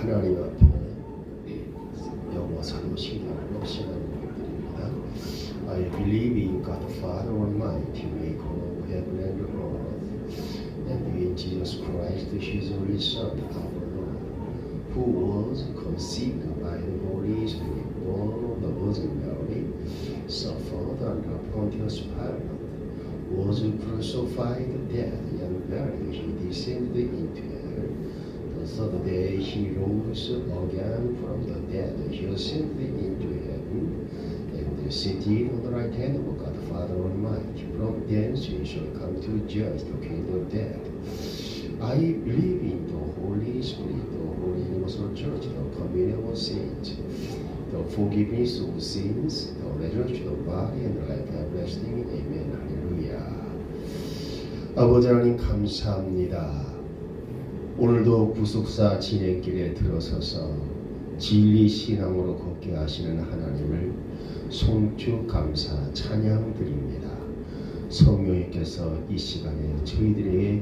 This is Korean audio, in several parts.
하나님 앞에는 영어 사무시간으로 시간을 드립니다. I believe in God the Father Almighty, maker of heaven and earth, and in Jesus Christ, His only Son, our Lord, who was conceived by the Holy Spirit, born of the Virgin Mary, suffered under Pontius Pilate, was crucified, dead, and buried. He descended into hell. The third day he rose again from the dead. He ascended into heaven and seated on the right hand of God the Father Almighty. From thence he shall come to judge the kingdom of dead. I believe in the Holy Spirit, the Holy Universal Church, the communion of saints, the forgiveness of sins, the resurrection of body and life everlasting. Amen. 할렐루야. 아버지 하나님 감사합니다. 오늘도 구속사 진행길에 들어서서 진리 신앙으로 걷게 하시는 하나님을 송축 감사 찬양 드립니다. 성령님께서 이 시간에 저희들에게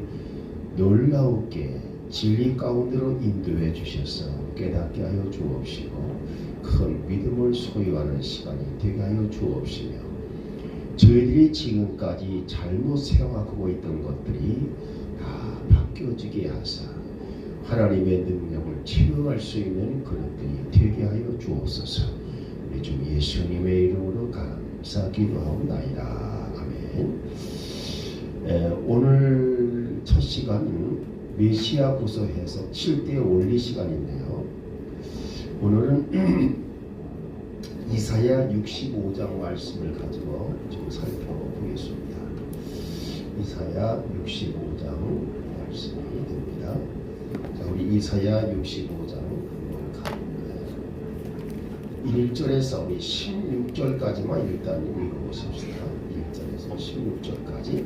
놀라우게 진리 가운데로 인도해 주셔서 깨닫게 하여 주옵시고 큰 믿음을 소유하는 시간이 되게 하여 주옵시며 저희들이 지금까지 잘못 생각하고 있던 것들이 다 바뀌어지게 하사 하나님의 능력을 체험할 수 있는 그릇들이 되게 하여 주옵소서. 우리 주 예수님의 이름으로 감사 기도하옵나이다. 아멘. 오늘 첫 시간은 메시아후서 해석 7대 원리 시간인데요. 오늘은 이사야 65장 말씀을 가지고 좀 살펴보겠습니다. 이사야 65장 말씀이 됩니다. 자, 우리 이사야 65장 1절에서 우리 16절까지만 일단 읽어보십시다. 1절에서 16절까지.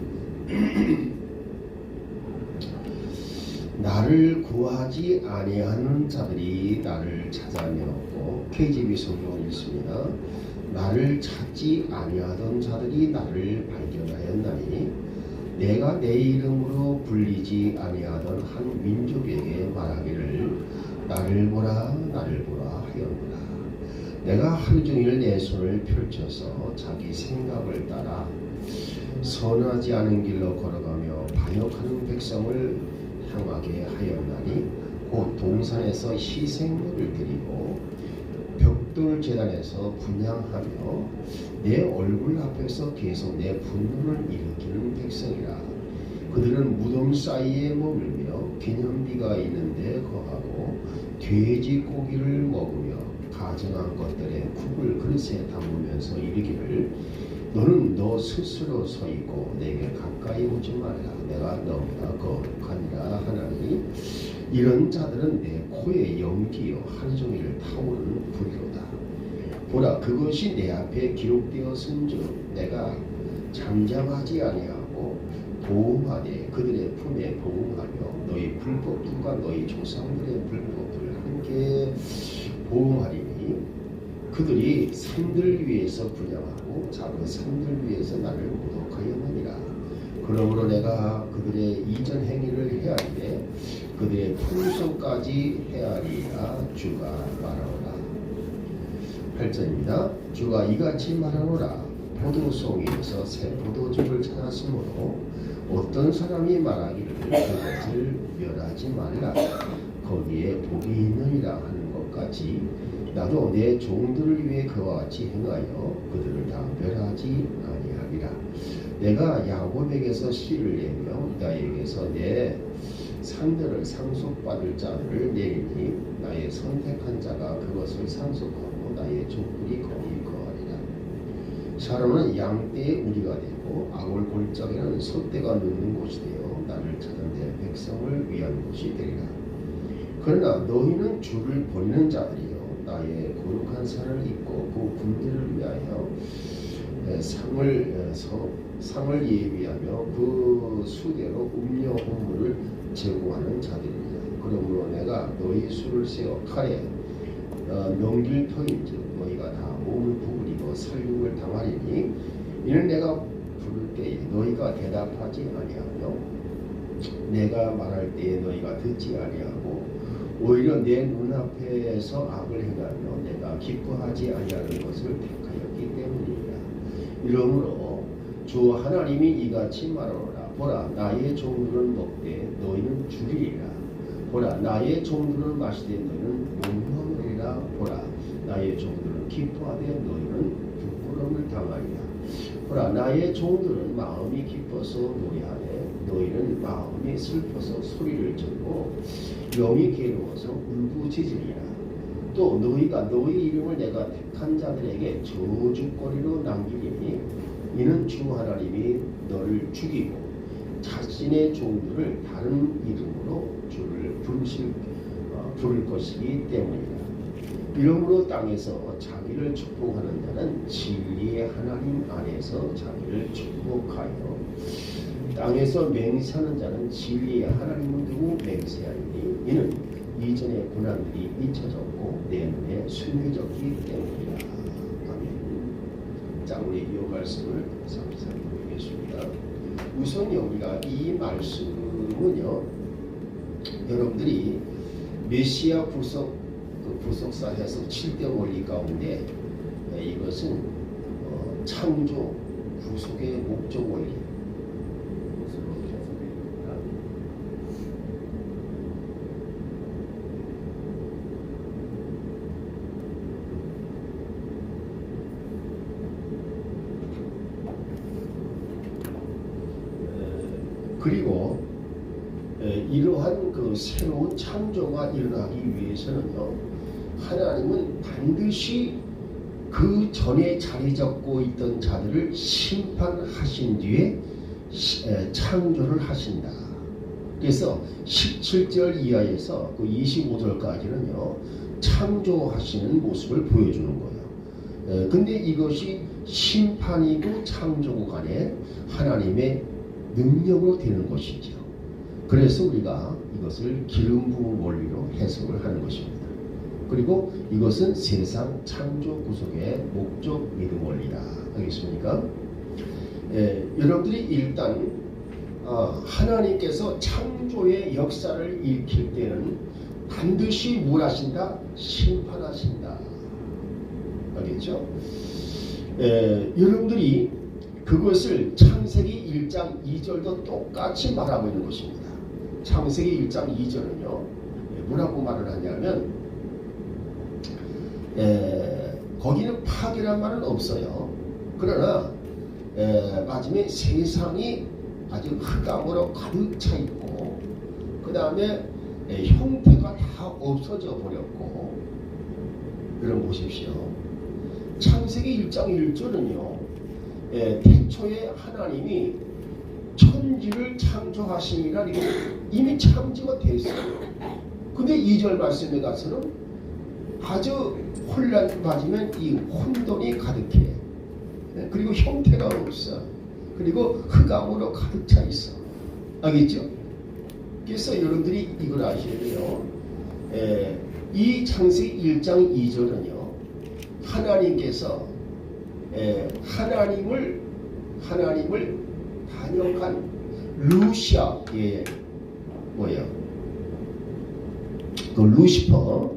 나를 구하지 아니하는 자들이 나를 찾아내었고, KJV 성경을 읽습니다. 나를 찾지 아니하던 자들이 나를 발견하였나니 내가 내 이름으로 불리지 아니하던 한 민족에게 말하기를 나를 보라 나를 보라 하였노라. 내가 하루 종일 내 손을 펼쳐서 자기 생각을 따라 선하지 않은 길로 걸어가며 반역하는 백성을 향하게 하였나니 곧 동산에서 희생물을 드리고 벽돌 제단에서 분향하며 내 얼굴 앞에서 계속 내 분노를 일으키는 백성이라. 그들은 무덤 사이에 머물며 기념비가 있는데 거하고 돼지 고기를 먹으며 가증한 것들의 국을 그릇에 담으면서 이르기를 너는 너 스스로 서 있고 내게 가까이 오지 말라. 내가 너보다 거룩하니라 하나니 이런 자들은 내 코에 연기여 하루 종일 타오르는 불이로다. 보라 그것이 내 앞에 기록되었은즉 내가 잠잠하지 아니하고 보호하되 그들의 품에 보응하며 너희 불법들과 너희 조상들의 불법들을 함께 보응하리니 그들이 산들 위에서 분양하고 작은 산들 위에서 나를 모독하였느니라. 그러므로 내가 그들의 이전 행위를 헤아리되 그들의 풍성까지 헤아리라. 주가 말하노라. 8절입니다. 주가 이같이 말하노라. 포도송이에서 새 포도즙을 찾았으므로 어떤 사람이 말하기를 그것을 멸하지 말라. 거기에 복이 있느니라 하는 것까지 나도 내 종들을 위해 그와 같이 행하여 그들을 다 멸하지 아니하리라. 내가 야곱에게서 씨를 내며 나에게서 내 상들을 상속받을 자들을 내리니 나의 선택한 자가 그것을 상속하고 나의 족들이 거기 거하리라. 샤론은 양떼의 우리가 되고 아골 골짜기는 소떼가 눕는 곳이 되어 나를 찾은 내 백성을 위한 곳이 되리라. 그러나 너희는 주를 버리는 자들이요 나의 거룩한 산을 입고 그 군대를 위하여 상을 예비하며 그 수대로 음료 혼물을 제공하는 자들이니라. 그러므로 내가 너희 수를 세워 칼에 넘길 터인즉 너희가 다 몸을 구부리고 살육을 당하리니 이는 내가 부를 때에 너희가 대답하지 아니하며 내가 말할 때에 너희가 듣지 아니하고 오히려 내 눈앞에서 악을 행하며 내가 기뻐하지 아니하는 것을 택하였기 때문이라. 이러므로 주 하나님이 이같이 말하노라. 보라 나의 종들은 먹되 너희는 죽이리라. 보라 나의 종들은 마시되 너희는 목마르리라. 보라 나의 종들은 기뻐하되 너희는 부끄러움을 당하리라. 보라 나의 종들은 마음이 기뻐서 노래하되 너희는 마음이 슬퍼서 소리를 지르고 영이 괴로워서 울부짖으리라. 또 너희가 너희 이름을 내가 택한 자들에게 저주거리로 남기리니 이는 주 하나님이 너를 죽이고 자신의 종들을 다른 이름으로 주를 부를 것이기 때문이다. 이러므로 땅에서 자기를 축복하는 자는 진리의 하나님 안에서 자기를 축복하여 땅에서 맹세하는 자는 진리의 하나님을 두고 맹세하리니 이는 이전의 고난들이 잊혀졌고 내 눈에 순해졌기 때문이다. 아멘. 자, 우리 이 말씀을 살펴보겠습니다. 우선 우리가 이 말씀은요, 여러분들이 메시아 구속사 해석 7대 원리 가운데 이것은 창조 구속의 목적 원리. 그리고 이러한 그 새로운 창조가 일어나기 위해서는요, 하나님은 반드시 그 전에 자리 잡고 있던 자들을 심판하신 뒤에 창조를 하신다. 그래서 17절 이하에서 그 25절까지는요 창조하시는 모습을 보여주는 거예요. 근데 이것이 심판이고 창조고 간에 하나님의 능력으로 되는 것이죠. 그래서 우리가 이것을 기름 부음 원리로 해석을 하는 것입니다. 그리고 이것은 세상 창조 구속의 목적 믿음 원리다. 알겠습니까? 여러분들이 일단 하나님께서 창조의 역사를 일으킬 때는 반드시 뭘 하신다? 심판하신다. 알겠죠? 여러분들이 그것을 창세기 1장 2절도 똑같이 말하고 있는 것입니다. 창세기 1장 2절은요 뭐라고 말을 하냐면 거기는 파괴란 말은 없어요. 그러나 마침에 세상이 아주 흑암으로 가득 차 있고 그 다음에 형태가 다 없어져 버렸고, 여러분 보십시오. 창세기 1장 1절은요 태초에 하나님이 천지를 창조하시니라 이미 창조가 됐어요. 근데 2절 말씀에 가서는 아주 혼란에 빠지면 이 혼돈이 가득해. 그리고 형태가 없어. 그리고 흑암으로 가득 차 있어. 알겠죠? 그래서 여러분들이 이걸 아셔야 돼요. 이 창세기 1장 2절은요 하나님께서 하나님을 단역한 루시아의 뭐예요? 그 루시퍼,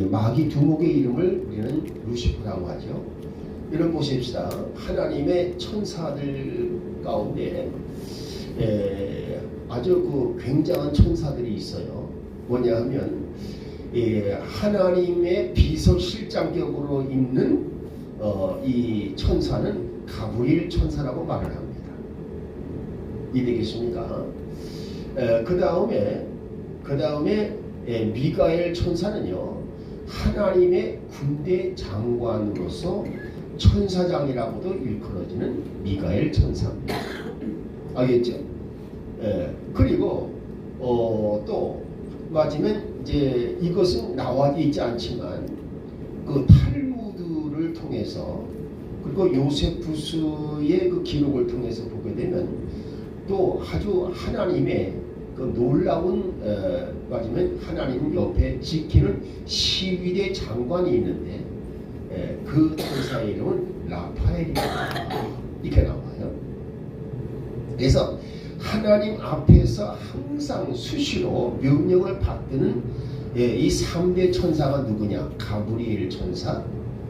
마귀 두목의 이름을 우리는 루시퍼라고 하죠. 이런 보십시다. 하나님의 천사들 가운데 아주 그 굉장한 천사들이 있어요. 뭐냐 하면 하나님의 비서실장격으로 있는 이 천사는 가브리엘 천사라고 말을 합니다. 이해되겠습니까? 그 다음에 미가엘 천사는요, 하나님의 군대 장관으로서 천사장이라고도 일컬어지는 미가엘 천사입니다. 알겠죠? 그리고 또 맞으면 이제 이것은 나와 있지 않지만 그 탈무드를 통해서 그리고 요세푸스의 그 기록을 통해서 보게 되면 또 아주 하나님의 그 놀라운 맞으면 하나님 옆에 지키는 시위대 장관이 있는데 그 천사의 이름은 라파엘이다 이렇게 나와요. 그래서 하나님 앞에서 항상 수시로 명령을 받드는 이 3대 천사가 누구냐? 가브리엘 천사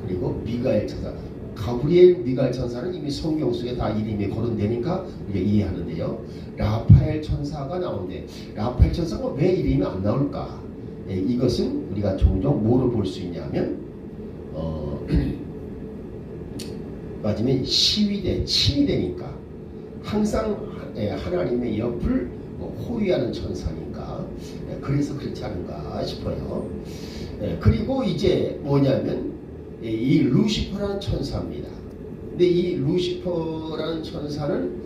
그리고 미가엘 천사. 가브리엘, 미가엘 천사는 이미 성경 속에 다 이름이 거론되니까 우리가 이해하는데요. 라파엘 천사가 나오는데 라파엘 천사가 왜 이름이 안 나올까? 이것은 우리가 종종 뭐로 볼 수 있냐면 맞으면 시위대, 친위대니까 항상 하나님의 옆을 호위하는 천사니까 그래서 그렇지 않은가 싶어요. 그리고 이제 뭐냐면 이 루시퍼라는 천사입니다. 근데 이 루시퍼라는 천사는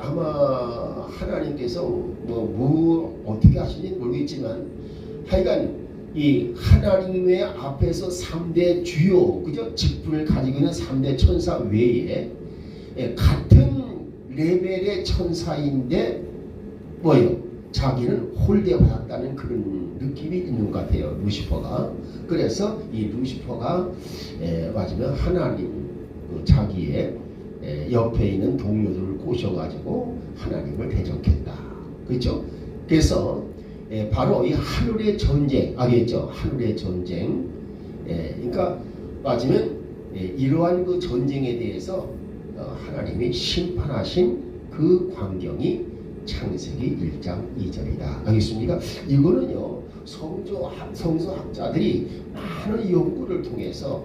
아마 하나님께서 뭐 어떻게 하시는지 모르겠지만 하여간 이 하나님의 앞에서 3대 주요 그죠? 직분을 가지고 있는 3대 천사 외에 같은 레벨의 천사인데 뭐예요? 자기는 홀대받았다는 그런 느낌이 있는 것 같아요. 루시퍼가. 그래서 이 루시퍼가 맞으면 하나님 자기의 옆에 있는 동료들을 꼬셔가지고 하나님을 대적했다. 그렇죠? 그래서 바로 이 하늘의 전쟁 알겠죠? 하늘의 전쟁. 그러니까 맞으면 이러한 그 전쟁에 대해서 하나님이 심판하신 그 광경이 창세기 1장 2절이다. 알겠습니까? 이거는요 성서학자들이 많은 연구를 통해서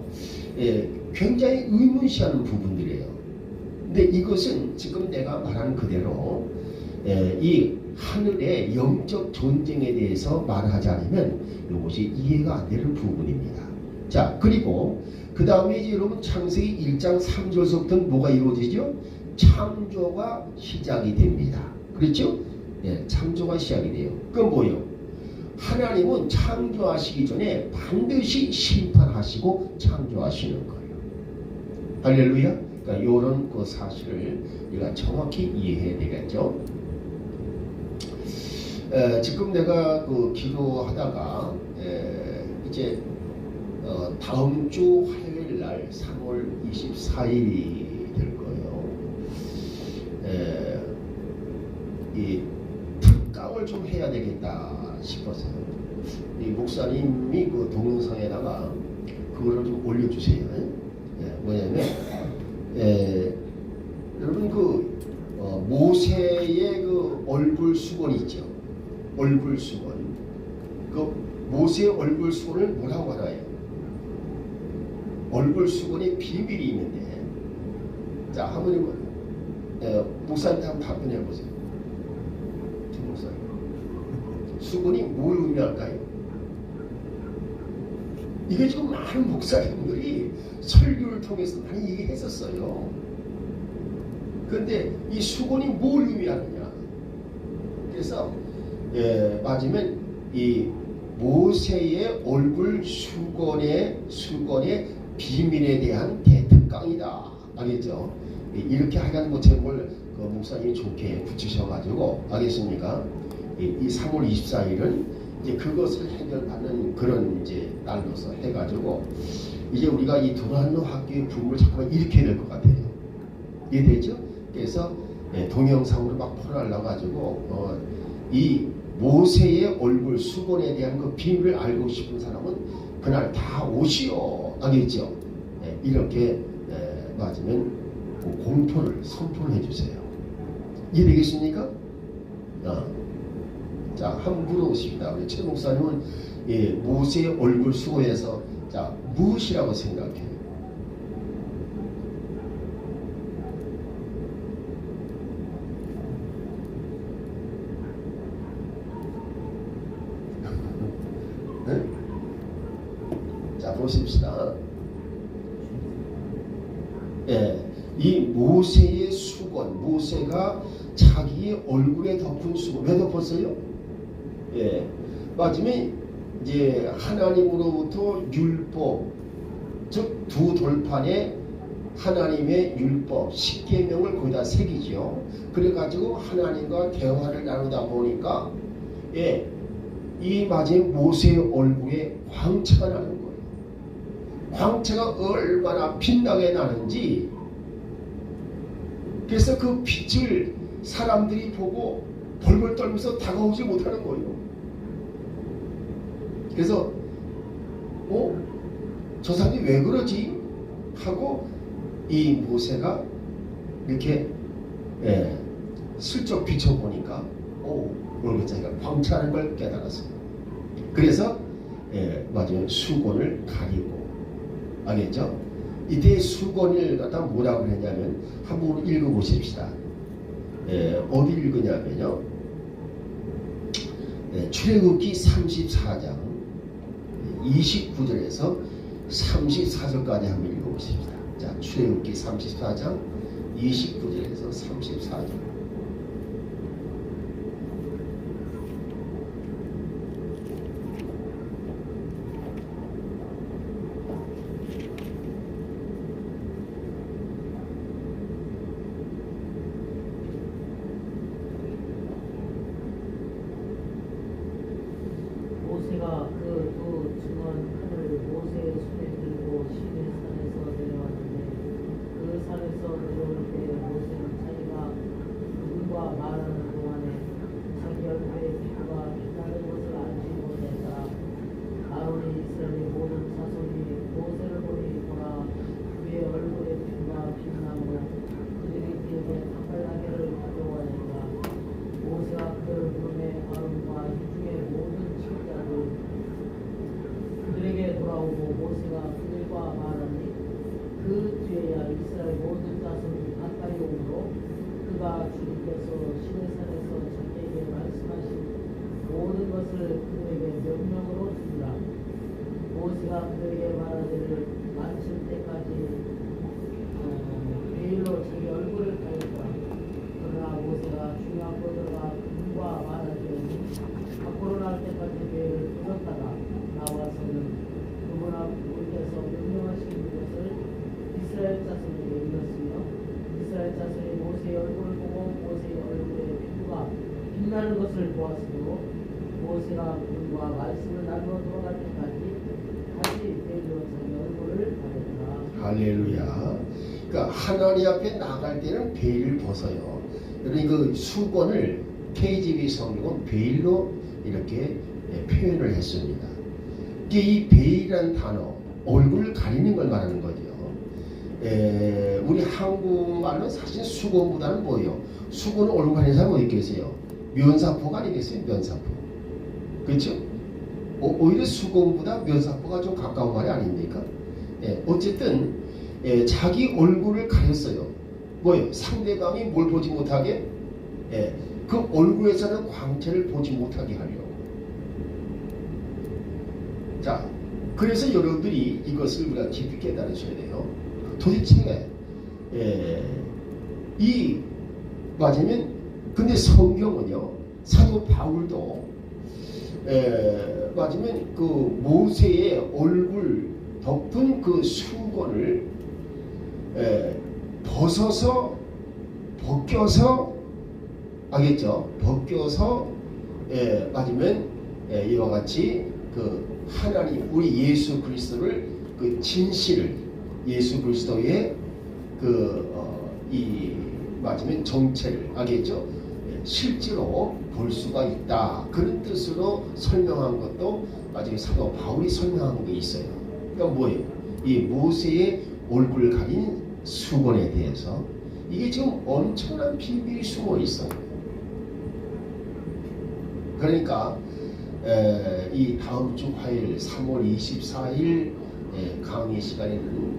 굉장히 의문시하는 부분들이에요. 근데 이것은 지금 내가 말한 그대로 이 하늘의 영적 전쟁에 대해서 말하지 않으면 이것이 이해가 안 되는 부분입니다. 자, 그리고 그 다음에 이제 여러분 창세기 1장 3절서부터는 뭐가 이루어지죠? 창조가 시작이 됩니다. 그렇죠? 창조가 시작이 돼요. 그건 뭐예요? 하나님은 창조하시기 전에 반드시 심판하시고 창조하시는 거예요. 할렐루야. 그러니까 이런 그 사실을 우리가 정확히 이해해야 되겠죠. 지금 내가 그 기도하다가 이제 다음 주 화요일 날 3월 24일이 될 거예요. 이 특강을 좀 해야 되겠다 싶어서요. 이 목사님이 그 동영상에다가 그거를 좀 올려주세요. 뭐냐면 여러분 그 모세의 그 얼굴 수건 있죠. 얼굴 수건. 그 모세의 얼굴 수건을 뭐라고 하나요? 얼굴 수건에 비밀이 있는데, 자 한번 목사님한테 한번 답변해 보세요. 목사님, 수건이 뭘 의미할까요? 이게 지금 많은 목사님들이 설교를 통해서 많이 얘기했었어요. 그런데 이 수건이 뭘 의미하느냐? 그래서 맞으면 이 모세의 얼굴 수건의 비밀에 대한 대특강이다. 알겠죠? 이렇게 하여간 뭐 제목을 그 목사님이 좋게 붙이셔가지고 알겠습니까? 이 3월 24일은 이제 그것을 해결하는 그런 이제 날로서 해가지고 이제 우리가 이 도란노 학교의 부흥을 잠깐만 일으켜야 될 것 같아요. 이해되죠? 그래서 동영상으로 막 풀어놔가지고 이 모세의 얼굴 수건에 대한 그 비밀을 알고 싶은 사람은 그날 다 오시오. 알겠죠? 이렇게 맞으면 공포를 선포를 해주세요. 이해되겠습니까? 자, 한번 물어보십니다. 우리 최 목사님은 모세의 얼굴 수고해서 자, 무엇이라고 생각해요? 네? 자, 보십시다. 이 모세의 수건, 모세가 자기의 얼굴에 덮은 수건, 왜 덮었어요? 마침에 이제 하나님으로부터 율법, 즉 두 돌판에 하나님의 율법, 십계명을 거기다 새기죠. 그래가지고 하나님과 대화를 나누다 보니까 이 마침에 모세의 얼굴에 광채가 나는 거예요. 광채가 얼마나 빛나게 나는지, 그래서 그 빛을 사람들이 보고 벌벌 떨면서 다가오지 못하는 거예요. 그래서 저 사람이 왜 그러지? 하고 이 모세가 이렇게 슬쩍 비춰보니까 얼굴 자기가 광채하는 걸 깨달았습니다. 그래서 맞아요, 수건을 가리고, 알겠죠? 이때 수건을 갖다 뭐라고 했냐면 한번 읽어보십시다. 어디 읽으냐면요, 출애굽기 34장 29절에서 34절까지 한번 읽어보십시다. 자, 출애굽기 34장 29절에서 34절. 모세가 그 두 증언을 모세의 손에 들고 시내 산에서 내려왔는데, 그 산에서 내려올 때 모세는 자기가 그분과 말하는 동안에 자기 얼굴에 피부가 빛나는 것을 알지 못했다. 아론이 이스라엘의 모든 자손이 모세를 보니 보라, 그의 얼굴에 피부가 빛나고 그들이 그에게 닭갈나개를 가져와낸다. 모세가 그들을 부르매 아론과 이 중에 모든 그들에게 돌아오고 모세가 그들과 말하니, 그 뒤에야 이스라엘 모든 자손이 가까이 오므로 그가 주님께서 시내산에서 자기에게 말씀하신 모든 것을 그들에게 명령으로 주니라. 모세가 그들에게 말하기를 만칠 때까지 베일로 자기 얼굴을 가렸더라. 그러나 모세가 중요한 것들과 그분과 말하기를 밖으로 나올 때까지 베일을 벗었다가 나와서는 그분 앞에서 명령하신 것을 이스라엘 자손에게 이뤘으며, 이스라엘 자손이 모세의 얼굴을 보고 모세의 얼굴에 피부가 빛나는 것을 보았으므로 모세가 그분과 말씀을 나누어 돌아갈 때까지 다시 베일로 자기 얼굴을 가렸더라. 할렐루야. 그러니까 하나님 앞에 나갈 때는 베일을 벗어요. 그러니 그 수건을 KJV 성경은 베일로 이렇게 표현을 했습니다. 이 베일이라는 단어, 얼굴을 가리는 걸 말하는 거죠. 우리 한국말로 사실 수건보다는 뭐예요? 수건은 얼굴 가리는 사람 어디 계세요? 면사포가 아니겠어요? 면사포. 그렇죠? 오히려 수건보다 면사포가 좀 가까운 말이 아닙니까? 어쨌든 자기 얼굴을 가렸어요. 뭐예요? 상대방이 뭘 보지 못하게? 그 얼굴에서는 광채를 보지 못하게 하려고. 자, 그래서 여러분들이 이것을 우리가 깊이 깨달으셔야 돼요. 도대체 이 맞으면 근데 성경은요, 사도 바울도 맞으면 그 모세의 얼굴 덮은 그 수건을 벗겨서 알겠죠? 벗겨서 맞으면 이와 같이 그 하나님 우리 예수 그리스도를 그 진실을 예수 그리스도의 이 맞으면 정체를 알겠죠? 실제로 볼 수가 있다. 그런 뜻으로 설명한 것도 나중에 사도 바울이 설명한 게 있어요. 그러니까 뭐예요? 이 모세의 얼굴을 가린 수건에 대해서 이게 지금 엄청난 비밀이 숨어 있어요. 그러니까 이 다음 주 화요일 3월 24일 강의 시간에는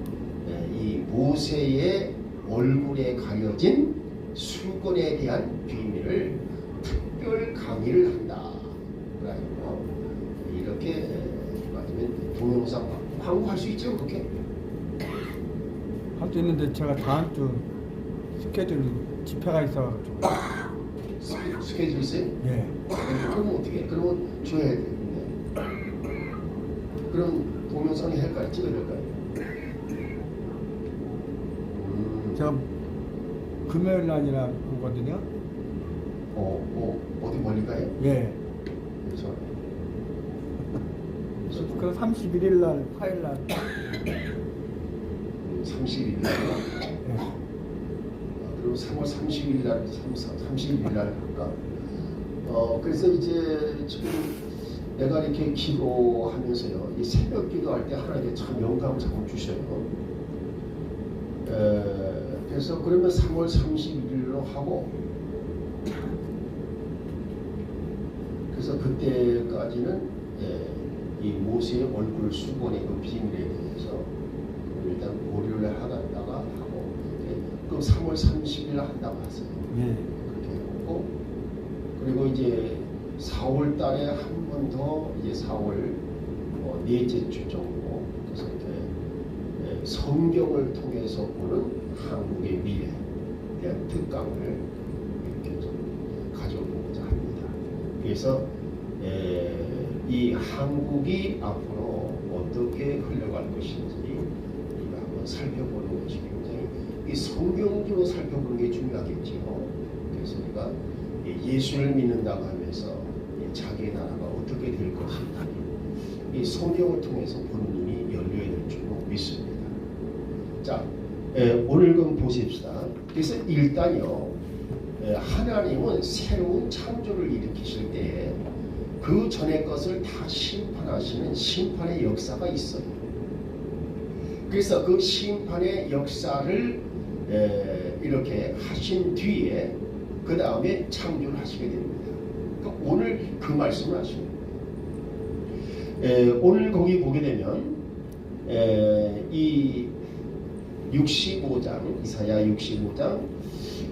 이 모세의 얼굴에 가려진 수건에 대한 비밀을 특별 강의를 한다. 그래가지고 이렇게 맞으면 동영상 광고할 수 있죠, 그렇게? 할 수 있는데 제가 다음 주 스케줄 집회가 있어가지고. 스케줄 있어요? 예. 그럼 어떻게 해? 그러면 줘야 돼. 그럼 동영상에 할까요? 찍어야 될까요? 제가 금요일 날이나 보거든요. 어디 멀리 가요? 예. 그래서 그럼 31일 날, 화요일 날. 30일 날. 예. 그리고 3월 30일 날, 30일 날 할까? 그래서 이제 지금 내가 이렇게 기도하면서요, 이 새벽 기도할 때 하나님께 참 영감을 자꾸 주셔요. 그래서 그러면 3월 31일로 하고, 그래서 그때까지는 이 모세의 얼굴 수건의 그 비밀에 대해서 일단 고려를 하다가 하고, 그럼 3월 30일 한다고 했어요. 예. 그렇게 하고, 그리고 이제 4월 달에 한 번 더 이제 4월 넷째 주 정도, 그래서 이렇게 성경을 통해서 보는 한국의 미래에 대한 특강을 이렇게 좀 가져보고자 합니다. 그래서 이 한국이 앞으로 어떻게 흘러갈 것인지 우리가 한번 살펴보는 것이 굉장히 이 성경적으로 살펴보는 게 중요하겠지요. 그래서 우리가 예수를 믿는다고 하면서 자기의 나라가 어떻게 될 것인지 이 성경을 통해서 보는 눈이 열려야 될 줄로 믿습니다. 자, 오늘 좀 보십시다. 그래서 일단요, 하나님은 새로운 창조를 일으키실 때 그 전의 것을 다 심판하시는 심판의 역사가 있어요. 그래서 그 심판의 역사를 이렇게 하신 뒤에 그 다음에 창조를 하시게 됩니다. 그러니까 오늘 그 말씀을 하십니다. 오늘 거기 보게 되면 이 65장 이사야 65장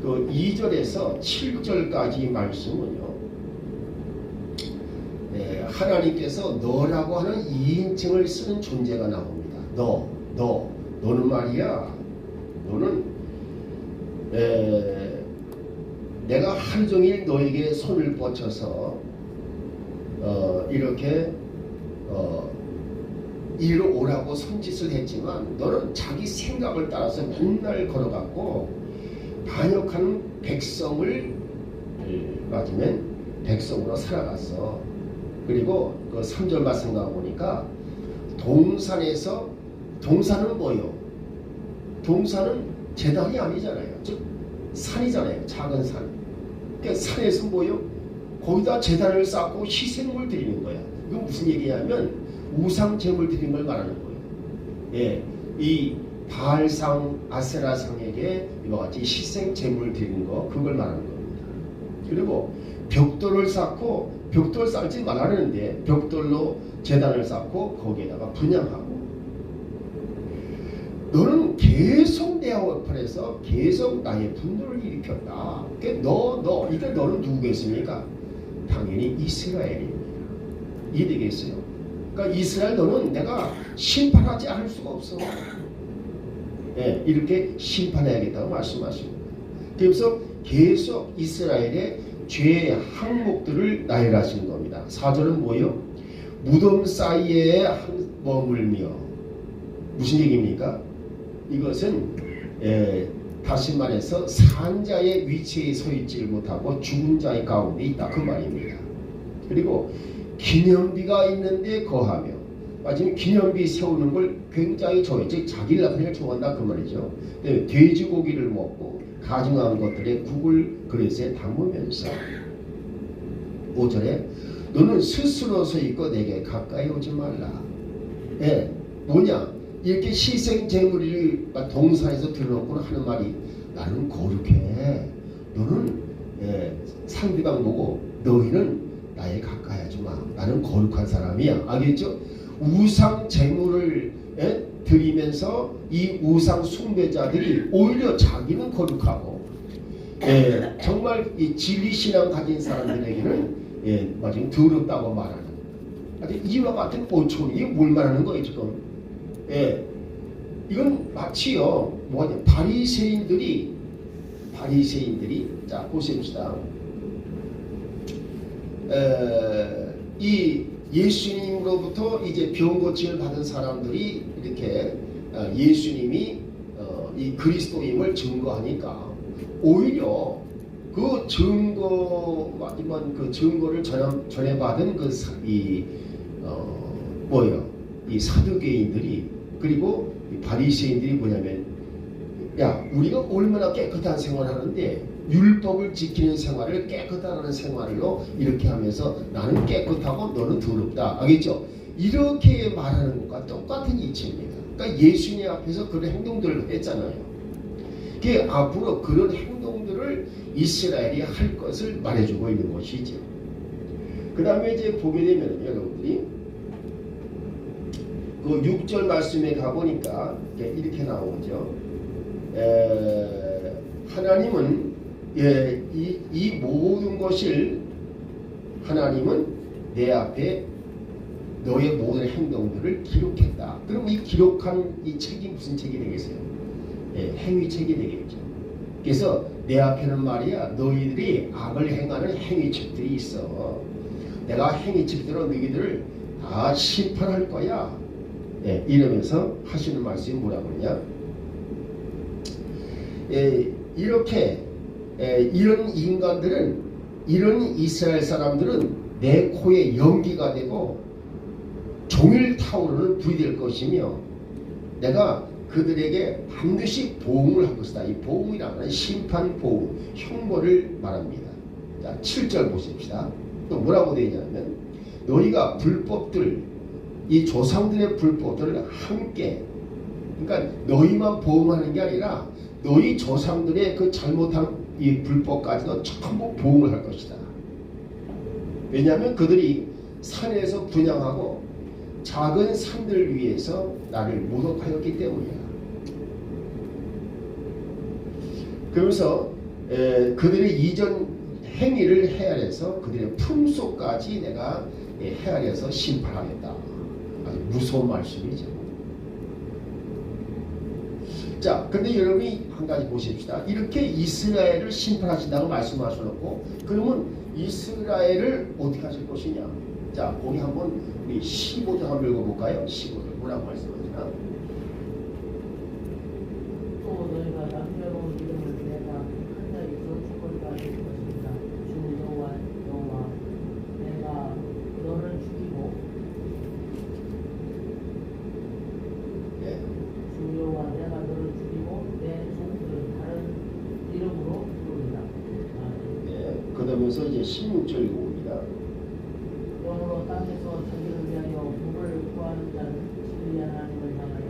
그 2절에서 7절까지 말씀은요, 하나님께서 너라고 하는 2인칭을 쓰는 존재가 나옵니다. 너는 말이야, 너는 내가 하루 종일 너에게 손을 뻗쳐서 이렇게 이리로 오라고 손짓을 했지만 너는 자기 생각을 따라서 맨날 걸어갔고 반역하는 백성을 맞으면 백성으로 살아갔어. 그리고 그 3절 말씀 가보니까 동산은 뭐요? 동산은 제단이 아니잖아요. 즉 산이잖아요. 작은 산. 그러니까 산에서 뭐요? 거기다 제단을 쌓고 희생을 드리는 거야. 이건 무슨 얘기냐면 우상 제물 드리는 걸 말하는 거예요. 예, 이 바알상 아세라상에게 이와 같이 희생 제물 드리는 거, 그걸 말하는 겁니다. 그리고 벽돌을 쌓고, 벽돌 쌓지 말라는데 벽돌로 제단을 쌓고 거기에다가 분향하고, 너는 계속 내 앞에서 계속 나의 분노를 일으켰다. 그러니까 이게 너는 누구겠습니까? 당연히 이스라엘입니다. 이해되겠어요? 그러니까 이스라엘 너는 내가 심판하지 않을 수가 없어. 네, 이렇게 심판해야겠다고 말씀하십니다. 그래서 계속 이스라엘의 죄의 항목들을 나열하시는 겁니다. 4절은 뭐예요? 무덤 사이에 머물며. 무슨 얘기입니까? 이것은 다시 말해서 산자의 위치에 서 있지를 못하고 죽은 자의 가운데 있다, 그 말입니다. 그리고 기념비가 있는데 거하며, 마지막에 기념비 세우는 걸 굉장히 좋아해. 즉 자기를 나타내는 좋아한다, 그 말이죠. 돼지고기를 먹고 가증한 것들의 국을 그릇에 담으면서 5절에 너는 스스로 서 있고 내게 가까이 오지 말라. 뭐냐? 이렇게 희생 제물을 동산에서 들어놓고 하는 말이 나는 거룩해. 너는 상대방 보고 너희는 나에 가까이 하지 마. 나는 거룩한 사람이야. 알겠죠? 우상 제물을 드리면서 이 우상 숭배자들이 오히려 자기는 거룩하고 정말 이 진리신앙 가진 사람들에게는 마치 더럽다고 말하는 이와 같은 오촌. 이게 뭘 말하는 거예요 지금? 이건 마치요 뭐냐 바리새인들이 자 보십시다. 이 예수님으로부터 이제 병 고침을 받은 사람들이 이렇게 예수님이 이 그리스도임을 증거하니까 오히려 그 증거 마지막 그 증거를 전해받은 이 사두개인들이 그리고 이 바리새인들이 뭐냐면 야 우리가 얼마나 깨끗한 생활하는데 율법을 지키는 생활을 깨끗하다는 생활로 이렇게 하면서 나는 깨끗하고 너는 더럽다. 알겠죠? 이렇게 말하는 것과 똑같은 이치입니다. 그러니까 예수님 앞에서 그런 행동들을 했잖아요. 그게 앞으로 그런 행동들을 이스라엘이 할 것을 말해주고 있는 것이죠. 그 다음에 이제 보게 되면 여러분들이 그 6절 말씀에 가보니까 이렇게 나오죠. 하나님은 이 모든 것을 하나님은 내 앞에 너의 모든 행동들을 기록했다. 그럼 이 기록한 이 책이 무슨 책이 되겠어요? 행위책이 되겠죠. 그래서 내 앞에는 말이야 너희들이 악을 행하는 행위책들이 있어. 내가 행위책대로 너희들을 다 심판할 거야. 이러면서 하시는 말씀이 뭐라고 그러냐? 이렇게 이런 인간들은 이런 이스라엘 사람들은 내 코에 연기가 되고 종일 타오르는 불이 될 것이며 내가 그들에게 반드시 보응을 할 것이다. 이 보응이라는 건 심판 보응, 형벌을 말합니다. 자, 7절 보십시다. 또 뭐라고 되어 있냐면 너희가 불법들 이 조상들의 불법들을 함께 그러니까 너희만 보응하는 게 아니라 너희 조상들의 그 잘못한 이 불법까지도 전부 보응을 할 것이다. 왜냐하면 그들이 산에서 분양하고 작은 산들 위에서 나를 모독하였기 때문이야. 그러면서 그들의 이전 행위를 헤아려서 그들의 품속까지 내가 헤아려서 심판하겠다. 아주 무서운 말씀이죠. 자, 근데 여러분이 한 가지 보십시다. 이렇게 이스라엘을 심판하신다고 말씀하셔놓고 그러면 이스라엘을 어떻게 하실 것이냐? 자, 거기 한번 우리 15절 한번 읽어볼까요? 15절 뭐라고 말씀하시나? 또 너희가 남녀로운 이름을 내가 하늘이 저축을 받을 것이다. 주 여호와 내가 너를 죽이고 주 여호와 내가 너를 죽이고 내 종들을 다른 이름으로 부르리라. 그러면서 이제 16절 읽어봅니다. 영으로 땅에서 자기를 위하여 복을 구하는 자는 진리한 하나님을 향하여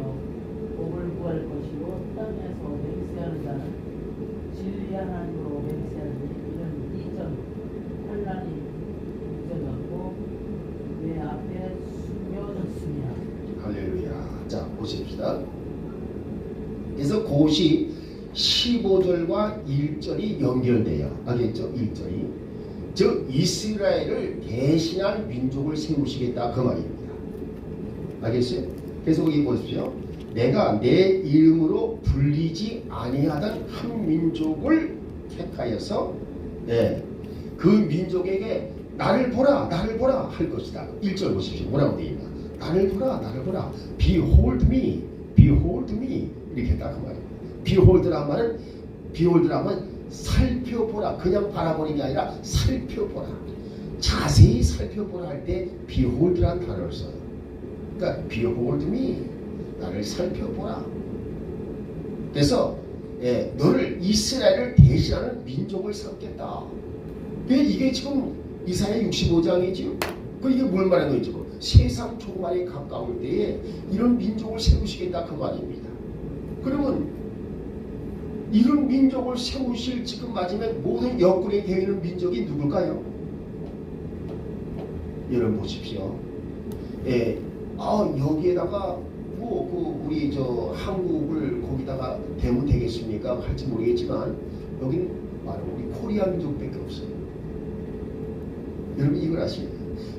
복을 구할 것이고 땅에서 맹세하는 자는 진리한 하나님으로 맹세하니 이는 이전 환난이 잊어졌고 내 앞에 숨겨졌습니다. 할렐루야. 자, 보십시다. 그래서 그것이 15절과 1절이 연결돼요. 알겠죠? 1절이. 즉 이스라엘을 대신할 민족을 세우시겠다 그 말입니다. 알겠어요? 그래서 거기 보십시오. 내가 내 이름으로 불리지 아니하던 한 민족을 택하여서 그 민족에게 나를 보라 할 것이다. 1절 보십시오. 뭐라고 되어 있나? 나를 보라 Behold me 이렇게 딱 그 말입니다. Behold란 말은 살펴보라. 그냥 바라보는 게 아니라 살펴보라. 자세히 살펴보라 할 때 behold란 단어를 써요. 그러니까 behold me. 나를 살펴보라. 그래서 너를 이스라엘을 대신하는 민족을 삼겠다. 이게 지금 이사야 65장이지요. 이게 뭘 말하는 거죠? 세상 종말에 가까울 때에 이런 민족을 세우시겠다 그 말입니다. 그러면 이런 민족을 세우실 지금 마지막 모든 여건이 되어 있는 민족이 누굴까요? 여러분 보십시오. 예, 여기에다가 우리 한국을 거기다가 대면 되겠습니까? 할지 모르겠지만 여기는 바로 우리 코리아 민족밖에 없어요. 여러분 이걸 아시죠?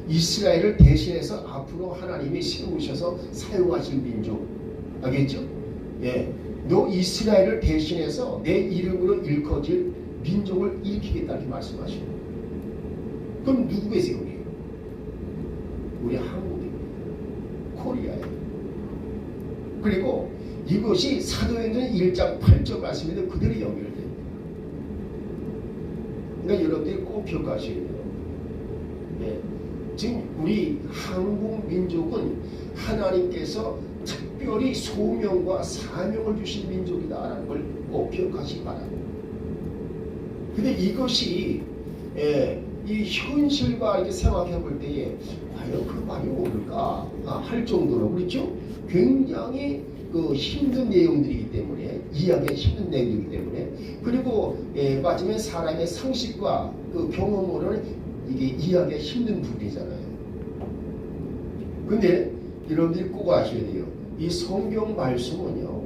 이스라엘을 대신해서 앞으로 하나님이 세우셔서 사용하실 민족 알겠죠? 예, 너 이스라엘을 대신해서 내 이름으로 일컬어질 민족을 일으키겠다 이렇게 말씀하시고, 그럼 누구 계세요? 우리 한국입니다. 코리아예요. 그리고 이것이 사도행전 1장 8절 말씀에도 그대로 연결돼요. 그러니까 여러분들이 꼭 기억하셔야 돼요. 예, 지금 우리 한국 민족은 하나님께서 특별히 소명과 사명을 주신 민족이다라는 걸 꼭 기억하시기 바랍니다. 근데 이것이 이 현실과 이렇게 생각해 볼 때에 과연 그 말이 옳을까 할 정도로 그렇죠? 굉장히 힘든 내용들이기 때문에, 이해하기 힘든 내용이기 때문에, 그리고 마지막에 사람의 상식과 그 경험으로는 이게 이해하기 힘든 부분이잖아요. 근데 여러분들이 꼭 아셔야 돼요. 이 성경 말씀은요,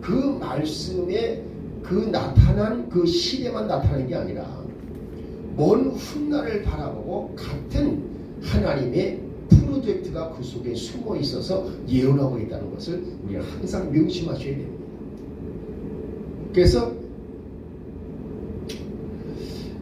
그 말씀에 그 나타난 그 시대만 나타나는 게 아니라 먼 훗날을 바라보고 같은 하나님의 프로젝트가 그 속에 숨어 있어서 예언하고 있다는 것을 우리가 항상 명심하셔야 됩니다. 그래서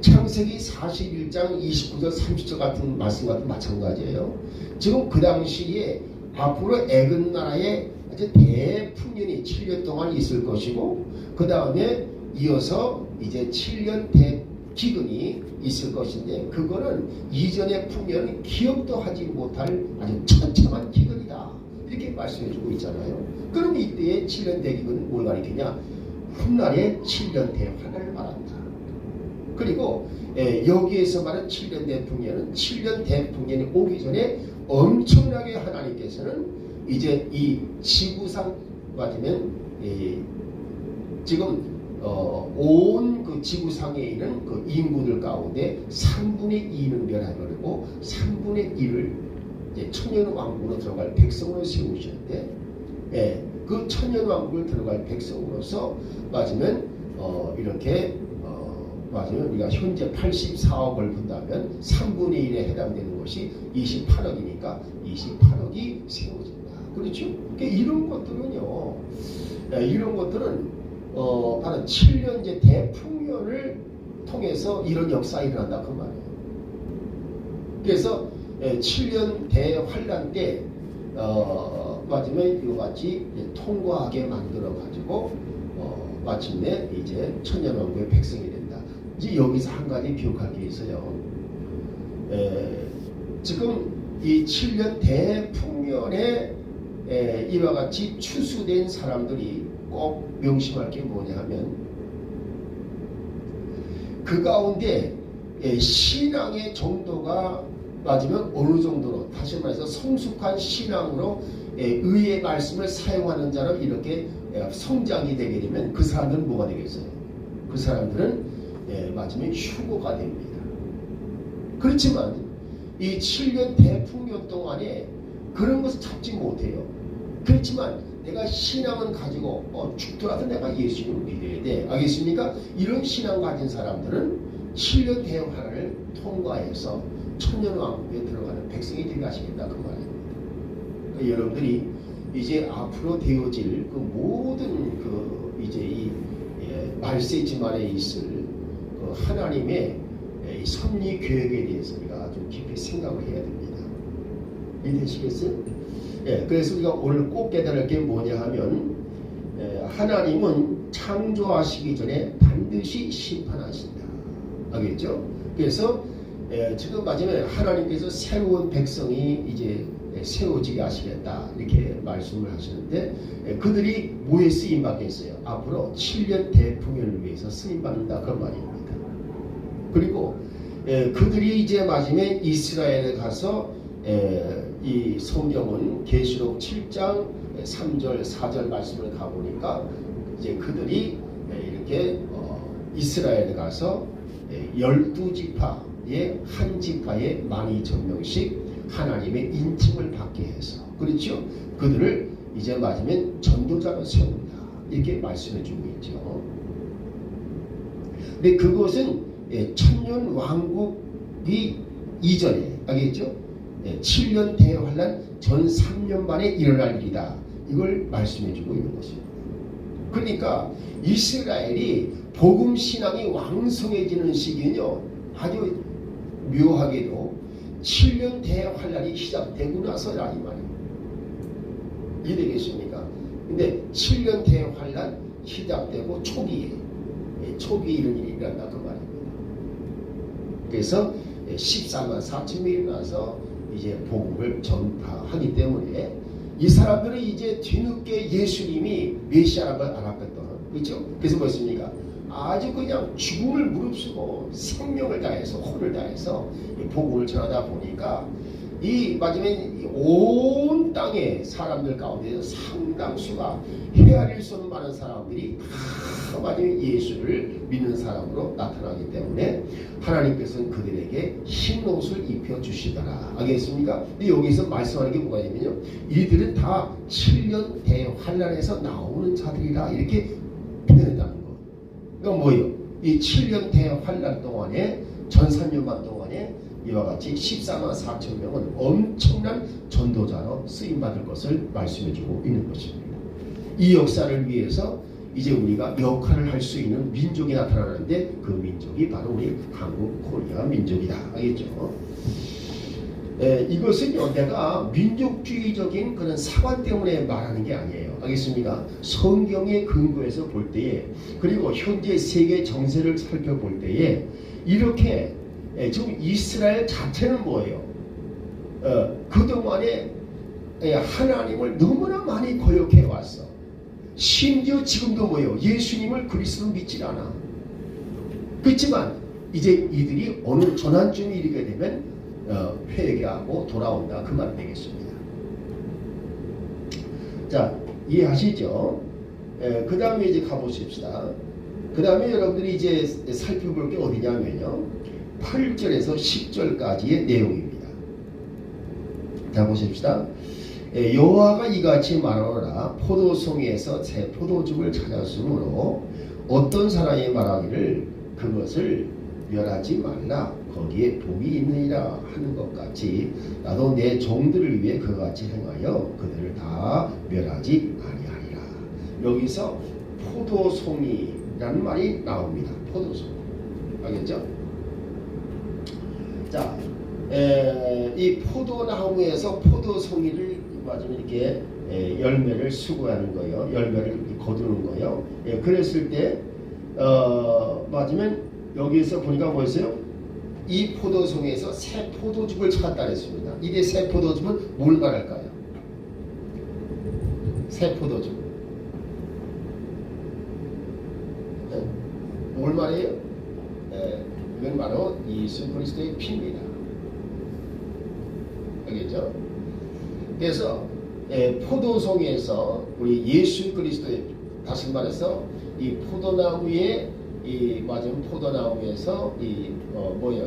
창세기 41장 29절 30절 같은 말씀과 마찬가지예요. 지금 그 당시에 앞으로 애굽 나라에 아주 대풍년이 7년 동안 있을 것이고, 그 다음에 이어서 이제 7년 대기근이 있을 것인데, 그거는 이전의 풍년은 기억도 하지 못할 아주 처참한 기근이다 이렇게 말씀해주고 있잖아요. 그럼 이때의 7년 대기근은 뭘 가리키냐? 훗날의 7년 대환란을 말한다. 그리고 여기에서 말하는 7년 대풍년은 7년 대풍년이 오기 전에 엄청나게 하나님께서는 이제 이 지구상 맞으면 지금 온 그 지구상에 있는 그 인구들 가운데 3분의 2는 멸해버리고 3분의 1을 이제 천년왕국으로 들어갈 백성으로 세우셨는데, 그 천년왕국을 들어갈 백성으로서 맞으면 이렇게 맞으면 우리가 현재 84억을 본다면 3분의 1에 해당되는 것이 28억이니까 28억이 세워진다. 그렇죠? 그러니까 이런 것들은요, 이런 것들은 바로 7년제 대풍년을 통해서 이런 역사가 일어난다 그 말이에요. 그래서 7년 대환란 때 맞으면 이와 같이 통과하게 만들어 가지고 마침내 이제 천년왕국의 백성이 된다. 이제 여기서 한 가지 기억할 게 있어요. 지금 이 7년 대풍년에 이와 같이 추수된 사람들이 꼭 명심할 게 뭐냐 하면, 그 가운데 신앙의 정도가 맞으면 어느 정도로, 다시 말해서 성숙한 신앙으로 의의 말씀을 사용하는 자로 이렇게 성장이 되게 되면 그 사람들은 뭐가 되겠어요? 그 사람들은 맞으면 휴거가 됩니다. 그렇지만 이 7년 대풍년 동안에 그런 것을 찾지 못해요. 그렇지만 내가 신앙은 가지고 죽더라도 내가 예수님을 믿어야 돼. 알겠습니까? 이런 신앙 가진 사람들은 7년 대환란을 통과해서 천년왕국에 들어가는 백성이 되게 하시겠다 그 말입니다. 그러니까 여러분들이 이제 앞으로 되어질 그 모든 그 이제 이 말세지만에 있을 그 하나님의 이 섭리 계획에 대해서 우리가 좀 깊이 생각을 해야 됩니다. 이해되시겠어요? 그래서 우리가 오늘 꼭 깨달을 게 뭐냐 하면, 하나님은 창조하시기 전에 반드시 심판하신다. 알겠죠? 그래서 지금 마지막에 하나님께서 새로운 백성이 이제 세워지게 하시겠다 이렇게 말씀을 하시는데, 그들이 뭐에 쓰임 받겠어요? 앞으로 7년 대풍년을 위해서 쓰임 받는다 그 말입니다. 그리고 그들이 이제 마지막에 이스라엘에 가서 이 성경은 계시록 7장 3절 4절 말씀을 가보니까 이제 그들이 이렇게 이스라엘에 가서 12지파의 한 지파에 12,000명씩 하나님의 인칭을 받게 해서, 그렇죠? 그들을 이제 맞으면 전도자로 세운다, 이렇게 말씀해 주고 있죠. 근데 그것은 천년 왕국이 이전에, 알겠죠? 7년 대환란 전 3년 만에 일어날 일이다, 이걸 말씀해 주고 있는 것입니다. 그러니까 이스라엘이 복음 신앙이 왕성해지는 시기는요, 아주 묘하게도 7년 대환란이 시작되고 나서라, 이 말이에요. 이해되겠습니까? 근데 7년 대환란 시작되고 초기에 이런 일이 일어난다, 그 말입니다. 그래서 14만 4천 명이 일어나서 이제 복음을 전파하기 때문에 이 사람들은 이제 뒤늦게 예수님이 메시아라는 걸 알았거든. 그렇죠? 그래서 뭐였습니까? 아주 그냥 죽음을 무릅쓰고 생명을 다해서, 혼을 다해서 복음을 전하다 보니까 이 마지막에 온 땅의 사람들 가운데서 상당수가 헤아릴 수 없는 많은 사람들이 다 마지막에 예수를 믿는 사람으로 나타나기 때문에 하나님께서는 그들에게 흰 옷을 입혀주시더라. 알겠습니까? 근데 여기서 말씀하는 게 뭐가 있냐면요, 이들은 다 7년 대환란에서 나오는 자들이라, 이렇게 표현했다는 거. 그러니까 뭐예요? 이 7년 대환란 동안에, 전 3년만 동안에 이와 같이 14만 4천 명은 엄청난 전도자로 쓰임받을 것을 말씀해주고 있는 것입니다. 이 역사를 위해서 이제 우리가 역할을 할 수 있는 민족이 나타나는데, 그 민족이 바로 우리 한국 코리아 민족이다, 알겠죠? 이것은요, 내가 민족주의적인 그런 사관 때문에 말하는 게 아니에요. 알겠습니까? 성경의 근거에서 볼 때에, 그리고 현재 세계 정세를 살펴볼 때에, 이렇게 지금 이스라엘 자체는 뭐예요? 그동안에 하나님을 너무나 많이 거역해 왔어. 심지어 지금도 뭐예요? 예수님을 그리스도로 믿질 않아. 그렇지만 이제 이들이 어느 전환점이 이르게 되면 회개하고 돌아온다, 그 말 되겠습니다. 자, 이해하시죠? 그 다음에 이제 가보십시다. 그 다음에 여러분들이 이제 살펴볼 게 어디냐면요, 8절에서 10절까지의 내용입니다. 자, 보십시다. 여호와가 이같이 말하노라. 포도송이에서 새 포도즙을 찾았으므로 어떤 사람이 말하기를 그것을 멸하지 말라, 거기에 복이 있느니라 하는 것 같이, 나도 내 종들을 위해 그같이 행하여 그들을 다 멸하지 아니하리라. 여기서 포도송이라는 말이 나옵니다. 포도송이, 알겠죠? 자, 이 포도나무에서 포도송이를 맞으면 이렇게 열매를 수거하는 거예요. 열매를 거두는 거예요. 그랬을 때 맞으면 여기에서 보니까 뭐였어요? 이 포도송에서 새 포도즙을 찾았다 했습니다. 이게 새 포도즙은 뭘 말할까요? 새 포도즙. 뭘 말해요? 이건 바로 예수 그리스도의 피입니다. 알겠죠? 그래서 포도송에서 우리 예수 그리스도의, 다시 말해서 이 포도나무에, 이 맞은 포도나무에서 이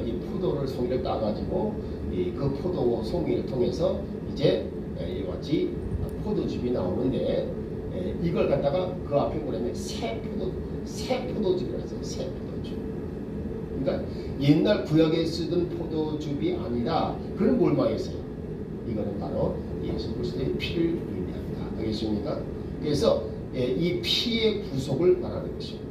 이 포도를 송이를 따가지고 그 포도 송이를 통해서 이제 이와 같이 포도즙이 나오는데, 이걸 갖다가 그 앞에 뭐냐면 새 포도즙이라고 해서 새 포도즙. 그러니까 옛날 구약에 쓰던 포도즙이 아니라, 그런 뭘 말했어요? 이거는 바로 예수 그리스도의 피를 의미합니다. 알겠습니까? 그래서 이 피의 구속을 말하는 것입니다.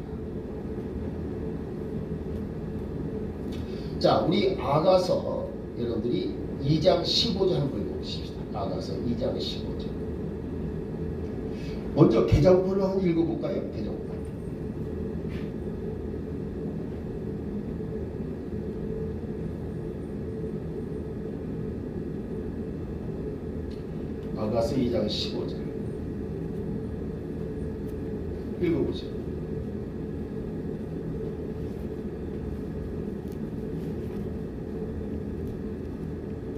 자, 우리 아가서 여러분들이 2장 15절 한번 읽어보십시다. 아가서 2장 15절. 먼저 개정본을 한번 읽어볼까요? 개정본. 아가서 2장 15절 읽어보세요.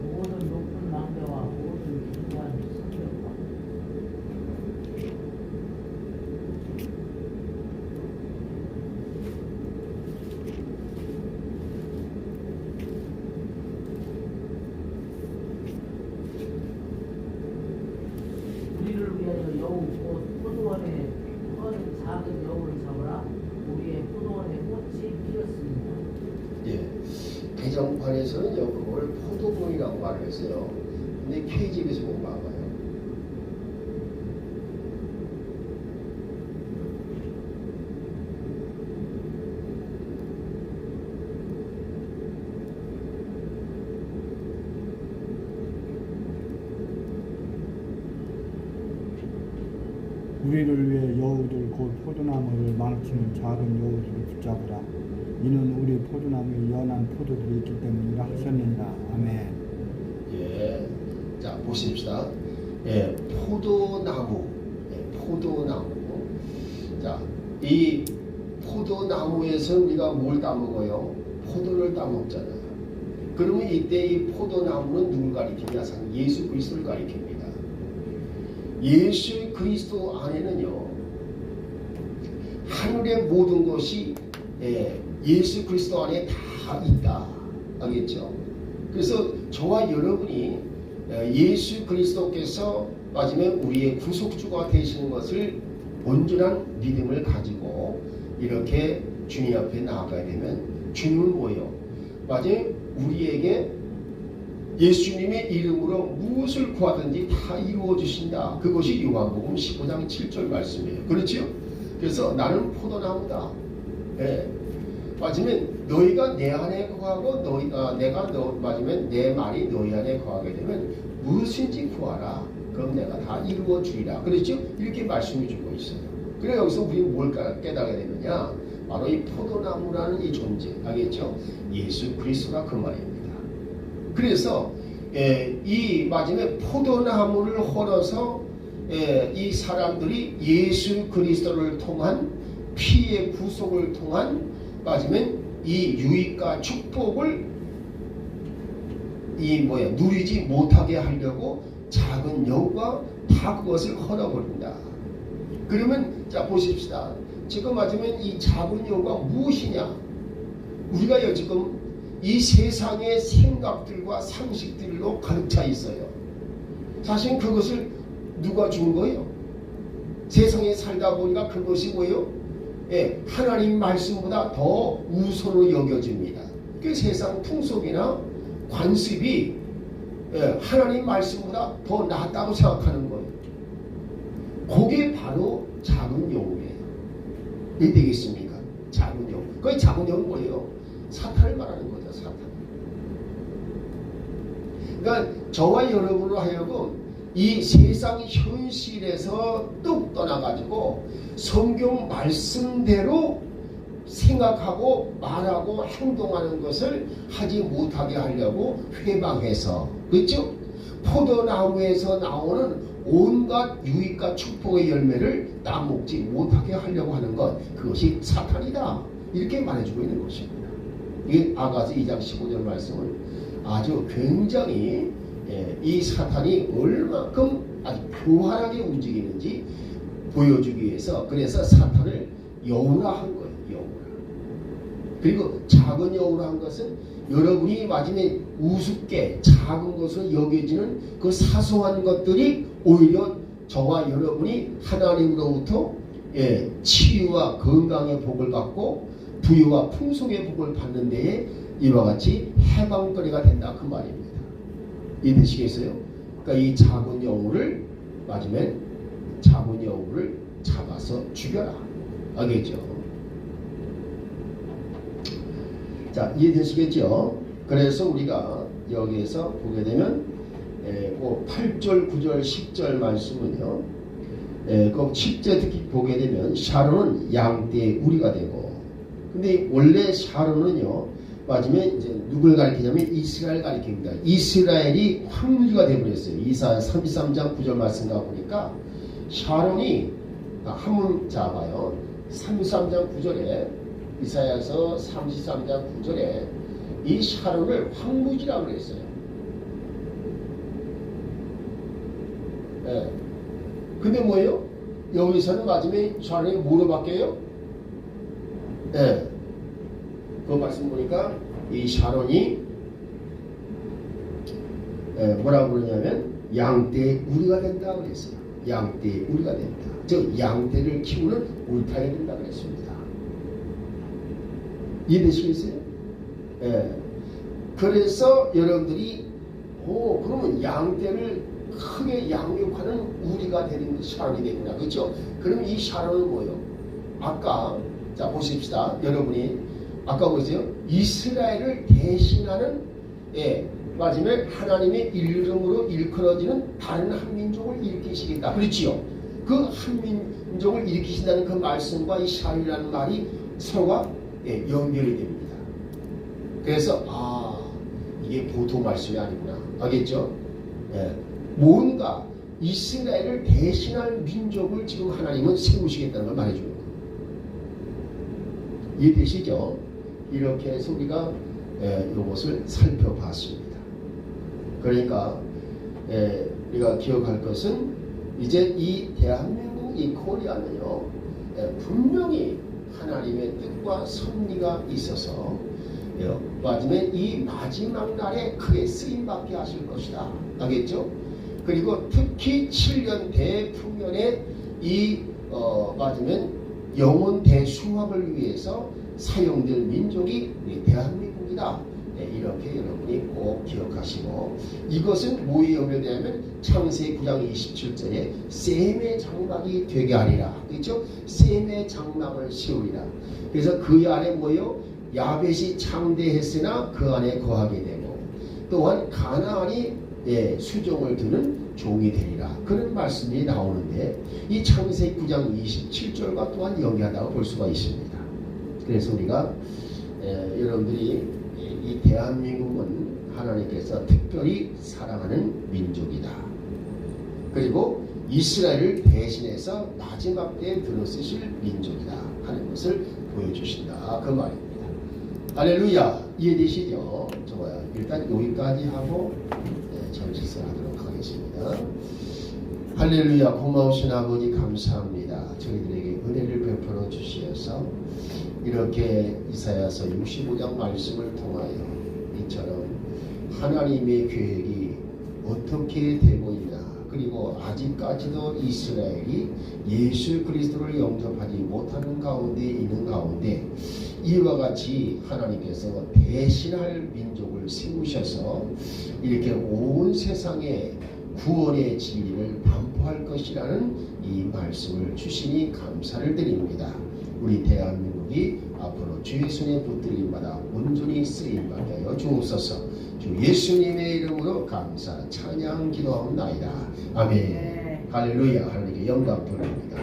모든 높은 망대와 모든 기구한 성벽과 아니라 여우, 포도원에 작은 여우를 잡아라. 우리의 포도원에 꽃이 피었습니다. 예. 개정판에서는요, 그걸 포도원이라고 말을 했어요. 근데 KGB에서 못 봐봐요. 우리를 위해 여우들 곧 포도나무를 망치는 작은 여우들을 붙잡으라. 이는 우리 포도나무에 연한 포도들이 있기 때문이라 하셨느니라. 아멘. 예. 자, 보십시다. 예, 포도나무. 예, 포도나무. 자, 이 포도나무에서 우리가 뭘 따먹어요? 포도를 따먹잖아요. 그러면 이때 이 포도나무는 누굴 가리키냐? 예수 그리스도를 가리킵니다. 예수 그리스도 안에는요, 하늘의 모든 것이 예수 그리스도 안에 다 있다. 알겠죠? 그래서 저와 여러분이 예수 그리스도께서 마지막에 우리의 구속주가 되시는 것을 온전한 믿음을 가지고 이렇게 주님 앞에 나아가야 되면 주님은 뭐예요? 마지막에 우리에게 예수님의 이름으로 무엇을 구하든지 다 이루어 주신다. 그것이 요한복음 15장 7절 말씀이에요. 그렇죠? 그래서 나는 포도나무다. 예. 맞으면 너희가 내 안에 거하고 내가 맞으면 내 말이 너희 안에 거하게 되면 무엇인지 구하라. 그럼 내가 다 이루어 주리라. 그렇죠? 이렇게 말씀해 주고 있어요. 그래 여기서 우리 뭘 깨닫게 되느냐? 바로 이 포도나무라는 이 존재. 알겠죠? 예수 그리스도가 그 말입니다. 그래서 이 마지막에 포도나무를 헐어서 이 사람들이 예수 그리스도를 통한 피의 구속을 통한 마지막에 이 유익과 축복을 누리지 못하게 하려고 작은 여우가 다 그것을 헐어버린다. 그러면 자 보십시다. 지금 마지막에 이 작은 여우가 무엇이냐? 우리가 지금 이 세상의 생각들과 상식들로 가득 차 있어요. 사실 그것을 누가 준 거예요? 세상에 살다 보니까 그것이 뭐예요? 하나님 말씀보다 더 우선으로 여겨집니다. 그 세상 풍속이나 관습이 하나님 말씀보다 더 낫다고 생각하는 거예요. 그게 바로 작은 영이에요. 왜 되겠습니까? 작은 영. 그 작은 영은 뭐예요? 사탄을 말하는 거죠. 사탄. 그러니까 저와 여러분으로 하여금 이 세상 현실에서 뚝 떠나가지고 성경 말씀대로 생각하고 말하고 행동하는 것을 하지 못하게 하려고 회방해서, 그렇죠? 포도나무에서 나오는 온갖 유익과 축복의 열매를 따먹지 못하게 하려고 하는 것, 그것이 사탄이다. 이렇게 말해주고 있는 것입니다. 이 아가서 2장 15절 말씀은 아주 굉장히 이 사탄이 얼마큼 아주 교활하게 움직이는지 보여주기 위해서, 그래서 사탄을 여우라 한 거예요. 여우라. 그리고 작은 여우라 한 것은 여러분이 마지막에 우습게 작은 것으로 여겨지는 그 사소한 것들이 오히려 저와 여러분이 하나님으로부터 치유와 건강의 복을 받고 부유와 풍속의 복을 받는 데에 이와 같이 해방거리가 된다. 그 말입니다. 이해되시겠어요? 그러니까 이 작은 여우를 마지막에 작은 여우를 잡아서 죽여라. 알겠죠? 자, 이해되시겠죠? 그래서 우리가 여기에서 보게 되면 그 8절, 9절, 10절 말씀은요, 그 10절 특히 보게 되면 샤론은 양떼의 우리가 되고, 근데 원래 샤론은요, 마지막에 이제 누굴 가리키냐면 이스라엘 가리킵니다. 이스라엘이 황무지가 되어버렸어요. 이사야 33장 9절 말씀 가보니까 샤론이 한문 잡아요. 33장 9절에 이사야서 33장 9절에 이 샤론을 황무지라고 그랬어요. 근데 뭐예요? 여기서는 마지막에 샤론이 뭐로 바뀌어요? 그 말씀 보니까 이 샤론이 뭐라고 그러냐면 양떼의 우리가 된다고 그랬어요. 양떼의 우리가 된다. 즉 양떼를 키우는 울타리가 된다 그랬습니다. 이해되시겠어요? 예. 그래서 여러분들이 그러면 양떼를 크게 양육하는 우리가 되는 샤론이 되구나. 그렇죠? 그럼 이 샤론은 뭐예요? 아까 자 보십시다. 여러분이 아까 보세요. 이스라엘을 대신하는 마지막에 하나님의 이름으로 일컬어지는 다른 한 민족을 일으키시겠다. 그렇지요? 그 한 민족을 일으키신다는 그 말씀과 이 샤론이라는 말이 서로가 연결이 됩니다. 그래서 이게 보통 말씀이 아니구나. 알겠죠? 뭔가 이스라엘을 대신할 민족을 지금 하나님은 세우시겠다는 걸 말해주는 거예요. 이해되시죠? 이렇게 해서 우리가 이것을 살펴봤습니다. 그러니까 우리가 기억할 것은 이제 이 대한민국 이 코리아는요 분명히 하나님의 뜻과 섭리가 있어서 마지막에 이 마지막 날에 크게 쓰임받게 하실 것이다. 알겠죠? 그리고 특히 7년 대풍년에 이 마지막에 영혼 대수확을 위해서 사용될 민족이 우리 대한민국이다. 이렇게 여러분이 꼭 기억하시고 이것은 뭐에 연결되냐면 창세기 9장 27절에 셈의 장막이 되게 하리라. 그렇죠? 셈의 장막을 세우리라. 그래서 그 안에 뭐예요? 야벳이 창대했으나 그 안에 거하게 되고 또한 가나안이 수종을 두는 종이 되리라. 그런 말씀이 나오는데 이 창세기 9장 27절과 또한 연계한다고 볼 수가 있습니다. 그래서 우리가 여러분들이 이 대한민국은 하나님께서 특별히 사랑하는 민족이다. 그리고 이스라엘을 대신해서 마지막 때에 들어쓰실 민족이다 하는 것을 보여주신다. 그 말입니다. 할렐루야. 이해되시죠? 좋아요. 일단 여기까지 하고 전시를 하도록 하겠습니다. 할렐루야. 고마우신 아버지 감사합니다. 저희들에게 은혜를 베풀어 주시어서 이렇게 이사야서 65장 말씀을 통하여 이처럼 하나님의 계획이 어떻게 되고 있나, 그리고 아직까지도 이스라엘이 예수 그리스도를 영접하지 못하는 가운데 있는 가운데 이와 같이 하나님께서 대신할 민족을 세우셔서 이렇게 온 세상에 구원의 진리를 반포할 것이라는 이 말씀을 주시니 감사를 드립니다. 우리 대한민국이 앞으로 주의 손에 붙들림마다 온전히 쓰임받게 하여 주옵소서. 주 예수님의 이름으로 감사 찬양 기도하옵나이다. 아멘. 할렐루야. 하나님께 영광 돌립니다.